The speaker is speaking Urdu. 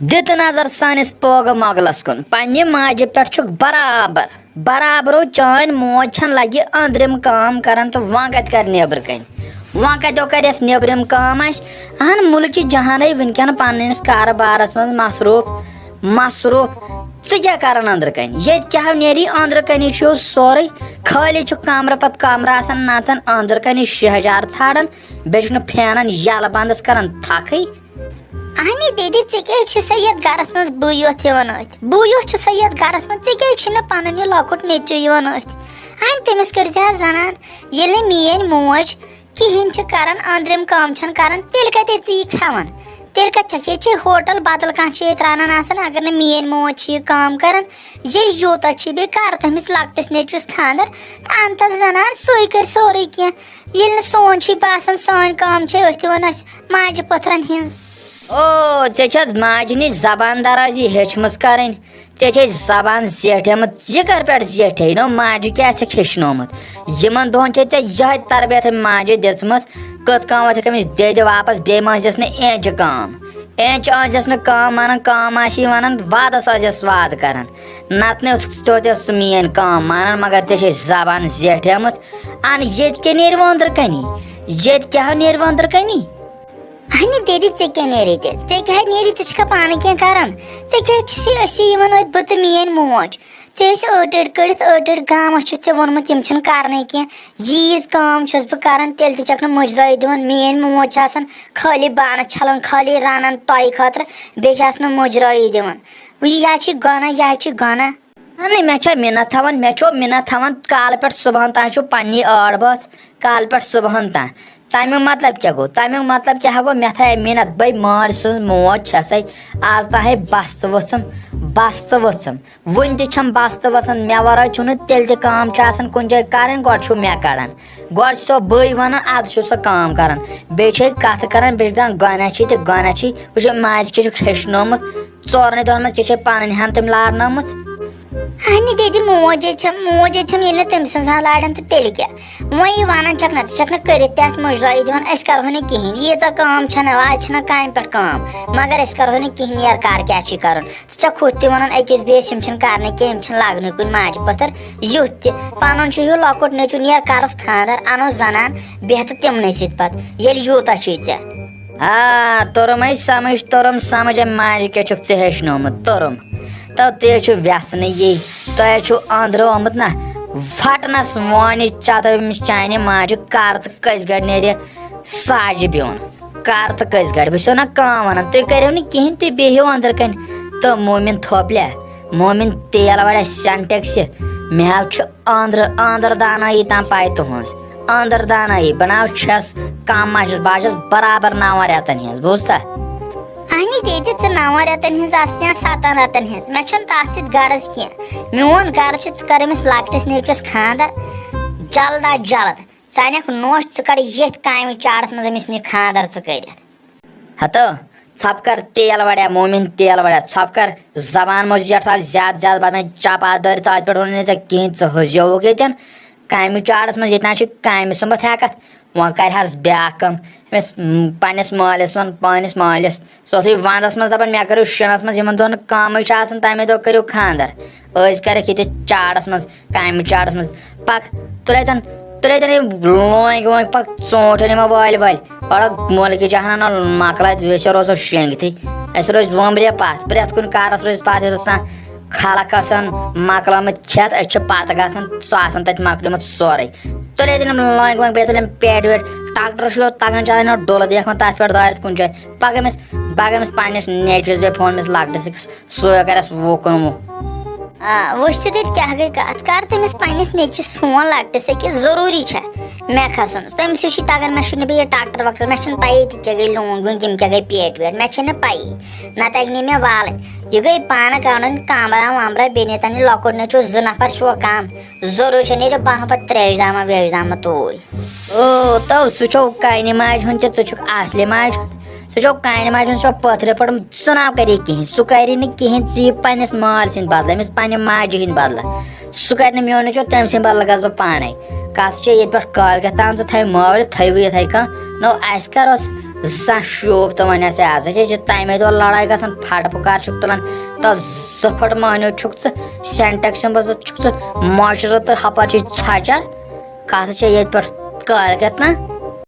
دت نظر سانس پوگ مۄغلس کُن پننہِ ماجہِ پٮ۪ٹھ چھُکھ برابر چٲنۍ موج چھَنہٕ لگہِ أنٛدرِم کٲم کران تہٕ وۄنۍ کتہِ کر نیبرٕ کَنۍ وۄنۍ کتیو کریس نیبرِم کٲم آسہِ اہن مُلکہِ جہانے وٕنکٮ۪ن پننِس کارٕبارس منٛز مصروٗف ژٕ کیٛاہ کران أنٛدرٕ کَنۍ ییٚتہِ کیٛاہ نیری أنٛدرٕ کَنی چھُ سورُے خٲلی چھُ کمرٕ پتہٕ کمرٕ آسان نژان أنٛدرٕ کَنی شہجار ژھانڈان بیٚیہِ چھُنہٕ پھینن یلہٕ بنٛدس کران تھکھٕے اہنی دیدی ژےٚ کیٛازِ چھُ یتھ گرس منٛز بہٕ یوت یِوان أتھۍ بہٕ یوت چھُ یتھ گرس منٛز ژےٚ کیٛازِ چھُنہٕ پنُن یہِ لۄکُٹ نیٚچوٗ یِوان أتھۍ اہنی تٔمِس کٔرزِ حظ زنان ییٚلہِ نہٕ میٲنۍ موج کہیٖنۍ چھِ کران أنٛدرِم کٲم چھنہٕ کران تیٚلہِ کتہِ ژٕ یہِ کھٮ۪وان تیٚلہِ کتہِ چھکھ ییٚتہِ چھِ ہوٹل بدل کانٛہہ چھِ ییٚتہِ رنان آسان اگر نہٕ میٲنۍ موج چھِ یہِ کٲم کران ییٚلہِ یوٗتاہ چھِ بیٚیہِ کر تٔمِس لۄکٹِس نیٚچوِس خانٛدر تہٕ انتس زنان سُے کر سورُے کینٛہہ ییٚلہِ نہٕ سون چھُے باسان سٲنۍ کٲم چھِ أتھۍ یِوان اَسہِ ماجہِ پٔتھرن ہِنٛز او ژےٚ چھَس ماجہِ نِش زبان درازی ہیٚچھمٕژ کرٕنۍ ژےٚ چھے زبان زیٹھیمٕژ یہِ کر پٮ۪ٹھ زیٹھے نو ماجہِ کیٛاہ آسٮ۪کھ ہیٚچھنومُت یِمن دۄہن چھے ژےٚ یِہے تربیت ماجہِ دِژمٕژ کٔت کٲم وۄتھٮ۪کھ أمِس دِدِ واپس بیٚیہِ مہ ٲسۍزٮ۪س نہٕ اینچہِ کٲم اینچہِ ٲسۍزٮ۪س نہٕ کٲم ونان کٲم آسی ونان وادس ٲسۍزٮ۪س وادٕ کران نتہٕ توتہِ ٲس ژٕ میٲنۍ کٲم مانان مگر ژےٚ چھے زبان زیٹھیمٕژ ان ییٚتہِ کیٛاہ نیرِ وۄنۍ أنٛدرٕ کَنی ییٚتہِ کیٛاہ نیرِ وۄنۍ أنٛدرٕ کَنی اہنی دیدی ژےٚ کیٛاہ نیری تیٚلہِ ژےٚ کیٛاہ نیری ژٕ چھکھا پانہٕ کینٛہہ کران ژےٚ کیٛازِ چھُسی أسی یِوان أتھۍ بہٕ تہٕ میٲنۍ موج ژےٚ ٲسۍ أڑۍ کٔڑِتھ أڑۍ گامس چھُ ژےٚ ووٚنمُت یِم چھِنہٕ کرنٕے کینٛہہ ییٖژ کٲم چھُس بہٕ کران تیٚلہِ تہِ چھکھ نہٕ مُجرٲے دِوان میٲنۍ موج چھِ آسان خٲلی بانہٕ چھلان خٲلی رنان تۄہہِ خٲطرٕ بیٚیہِ چھِ آسان مُجرٲیی دِوان یہِ چھِ گۄناہ اہنٕے مےٚ چھا مِنت تھاوان کالہٕ پٮ۪ٹھ صبحن تام چھُ پننی ٲڑ بٲژ کالہٕ پٮ۪ٹھ صبحن تام تمیُک مطلب کیٛاہ گوٚو مےٚ تھایے مِنت بٔے مٲلۍ سٕنٛز موج چھسے آز تام بستہٕ ؤژھٕم وُنہِ تہِ چھم بستہٕ وژھان مےٚ ورٲے چھُنہٕ تیٚلہِ تہِ کٲم چھِ آسان کُنہِ جایہِ کرٕنۍ گۄڈٕ چھُ مےٚ کڑان گۄڈٕ چھِ سۄ بٔے ونان ادٕ چھُ سۄ کٲم کران بیٚیہِ چھے کتھٕ کران بیٚیہِ چھِ دپان گۄناہ چھی وٕچھ ماجہِ کیٛاہ چھُکھ ہیٚچھنومُت ژورنٕے دۄہن منٛز کیٛاہ چھے پنٕنۍ ہن تٔمۍ لارنٲمٕژ اہنی دیدی موج چھم ییٚلہِ نہٕ تٔمۍ سٕنٛز ہن لارن تہٕ تیٚلہِ کیٛاہ وۄنۍ یہِ ونان چھکھ نہ ژٕ چھکھ نہٕ کٔرِتھ تہِ اتھ مُجرٲیی دِوان أسۍ کرہو نہٕ کِہینۍ ییٖژاہ کٲم چھنہٕ آز چھنہٕ کامہِ پٮ۪ٹھ کٲم مگر أسۍ کرہو نہٕ کِہینۍ نیر کار کیٛاہ چھُے کرُن ژٕ چھکھ ہُتھ تہِ ونان أکِس بیٚیِس یِم چھِنہٕ کرنٕے کینٛہہ یِم چھِنہٕ لاگنٕے کُنہِ ماجہِ پٔتھر یُتھ تہِ پنُن چھُ ہیوٗ لۄکُٹ نیٚچوٗ نیر کرُس خانٛدر انو زنان بیٚہتہٕ تِمنٕے سۭتۍ پتہٕ ییٚلہِ یوٗتاہ چھُے ژےٚ توٚرُم سمجھ ماجہِ کیٛاہ چھُکھ ژےٚ ہیٚچھنومُت توٚرُم تُہۍ چھُو ویسنہٕ یی تۄہہِ چھُو أنٛدرٕ آمُت نہ پھٹنس وونہِ چتٲمِس چانہِ ماجہِ کر تہٕ کٔژِ گرِ نیرِ ساجہِ بیوٚن کر تہٕ کٔژِ گرِ بہٕ چھسو نہ کٲم ونان تُہۍ کٔرِو نہٕ کِہینۍ تُہۍ بِہِو أنٛدرٕ کَنۍ تہٕ مومِن تھوپلیا مومِن تیل وڑیا سینٹٮ۪کسہِ مےٚ حظ چھُ أنٛدر دانٲیی تام پاے تُہنٛز أنٛدر دانٲیی بناو چھس کم ماجہِ بہٕ حظ چھس برابر 9 رٮ۪تن ہِنٛز بوٗزتھا اہنی دیدی ژٕ 9 رٮ۪تن ہِنٛز آسہِ یا 7 رٮ۪تن ہِنٛز مےٚ چھُنہٕ تتھ سۭتۍ غرض کینٛہہ میون غرض چھُ ژٕ کر أمِس لۄکٹِس نیٚچوِس خانٛدر جلد ژٕ انکھ نوش ژٕ کر ییٚتھۍ کامہِ چارس منٛز أمِس نہِ خانٛدر ژٕ کٔرِتھ ہتو ژھۄپہٕ کر تیل وڑیا مومِن تیل وڑیا ژھۄپہٕ کر زبان مہ زیٹھراو زیادٕ پتہٕ مےٚ چپ اتھ دٲرِتھ اتھ پٮ۪ٹھ ووٚن نہٕ ژےٚ کِہینۍ ژٕ ہُزیوُکھ ییٚتٮ۪ن کامہِ چارس منٛز ییٚتہِ نہ چھِ کامہِ سُمبتھ ہٮ۪کتھ وۄنۍ کرِہس بیٛاکھ کٲم أمِس پننِس مٲلِس وَن پننِس مٲلِس سُہ اوسُے ونٛدس منٛز دپان مےٚ کٔرِو شِنس منٛز یِمن دۄہن نہٕ کٲمٕے چھِ آسان تمے دۄہ کٔرِو خانٛدر أسۍ کرکھ ییٚتہِ چاڑس منٛز کامہِ چاڑس منٛز پک تُلتن یِم لونٛگۍ وونٛگۍ پک ژوٗنٛٹھٮ۪ن یِمو وٲلۍ پڑک مُلکہِ جہانا مۄکلٲے أسۍ روزو شینٛگتھٕے أسۍ روزِ وۄمبرِ پتھ پرٮ۪تھ کُنہِ کارس روزِ پتھ یوٚتس تام خلق آسان مۄکلٲمٕتۍ کھٮ۪تھ أسۍ چھِ پتہٕ گژھان سُہ آسان تتہِ مۄکلیومُت سورُے تُلتن یِم لونٛگۍ وونٛگۍ بیٚیہِ تُلِم پیٹہِ ویٹہِ ٹریکٹر چھُ تگان چلاوٕنۍ ڈُلہٕ دیکھان تتھ پٮ۪ٹھ دٲرِتھ کُنہِ جایہِ بہٕ اگر أمِس پننِس نیٚچوِس بیٚیہِ فون أمِس لۄکٹِس أکِس سُے کرٮ۪س 20 وٕچھ تہٕ تیٚلہِ کیٛاہ گٔے کتھ کر تٔمِس پننِس نیٚچوِس فون لۄکٹِس أکِس ضروٗری چھا مےٚ کھسُن تٔمِس چھُ تگان مےٚ چھُنہٕ بیٚیہِ ٹریکٹر وکٹر مےٚ چھنہٕ پیی تہِ کیٛاہ گٔے لونٛگ وونٛگ یِم کیٛاہ گٔے پیٹہِ ویٹہِ مےٚ چھنہٕ پیی نہ تگہِ نہٕ مےٚ والٕنۍ یہِ گٔے پانہٕ کڑُن کمرا ومرا بیٚیہِ نیتن یہِ لۄکُٹ نیٚچوٗ 2 نفر چھُوا کم ضروٗری چھےٚ نیرِ بنو پتہٕ تریش داما توٗرۍ تو سُہ چھو کَنہِ ماجہِ ہُنٛد تہِ ژٕ چھُکھ اصلہِ ماجہِ ہُنٛد سو کانہِ ماجہِ ہُنٛد سۄ پٔتھرِ پٮ۪ٹھ سُہ ناو کَرے کِہیٖنۍ سُہ کَرِ نہٕ کِہیٖنۍ ژٕ یہِ پنٛنِس مٲلۍ سٕنٛدۍ بدلہٕ أمِس پنٛنہِ ماجہِ ہِنٛدۍ بدلہٕ سُہ کَرِ نہٕ میون نیٚچوٗ تٔمۍ سٕنٛدۍ بدلہٕ گژھٕ بہٕ پانَے کَتھ چھِ ییٚتہِ پٮ۪ٹھ کالکٮ۪تھ تام ژٕ تھٲیِو مٲلۍ تھٲیوٕ یِتھَے کٔنۍ نو اَسہِ کَر اوس زانٛہہ شوٗب تہٕ وۄنۍ ہسا آز أسۍ چھِ تَمے دۄہ لڑٲے گژھان پھٹہٕ پُکار چھُکھ تُلان تہٕ زٕ پھٕٹ مٲنِو چھُکھ ژٕ سینٹٮ۪کسن منٛز چھُکھ ژٕ مۄچرٕ تہٕ ہپٲرۍ چھِ ژھۄچر کَتھ چھِ ییٚتہِ پٮ۪ٹھ کالکٮ۪تھ نہ